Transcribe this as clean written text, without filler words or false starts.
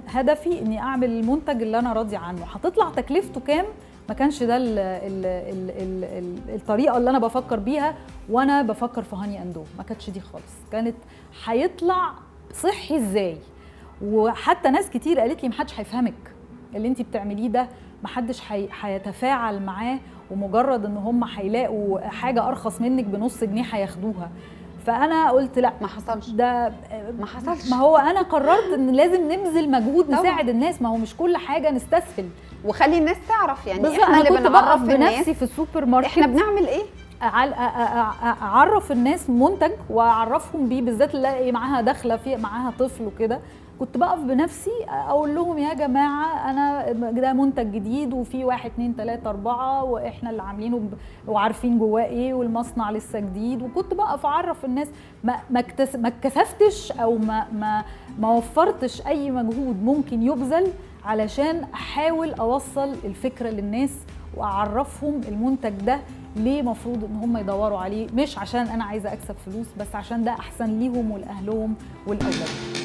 هدفي اني اعمل المنتج اللي انا راضيه عنه. هتطلع تكلفته كام؟ ما كانش ده الطريقه اللي انا بفكر بيها وانا بفكر في هاني اند هو، ما كانتش دي خالص. كانت هيطلع صحي ازاي. وحتى ناس كتير قالت لي محدش هيفهمك اللي انت بتعمليه ده، محدش هيتفاعل معاه، ومجرد ان هم هيلاقوا حاجه ارخص منك بنص جنيه هياخدوها. فانا قلت لا، ما حصلش. ده ما حصلش. ما هو انا قررت ان لازم نبذل مجهود نساعد الناس، ما هو مش كل حاجه نستسهل. وخلي الناس تعرف يعني احنا اللي بنعرف بنفسي في السوبر ماركت احنا بنعمل ايه، اعرف الناس منتج واعرفهم بيه، بالذات اللي معاها داخله في معاها طفل وكده. كنت بقف بنفسي اقول لهم يا جماعه انا ده منتج جديد وفي 1 2 3 4 واحنا اللي عاملينه وعارفين جواه ايه، والمصنع لسه جديد. وكنت بقف اعرف الناس، ما اتكسفتش او ما وفرتش اي مجهود ممكن يبذل علشان احاول اوصل الفكره للناس واعرفهم المنتج ده ليه مفروض ان هم يدوروا عليه، مش عشان انا عايزه اكسب فلوس، بس عشان ده احسن ليهم ولاهلهم ولاولادهم.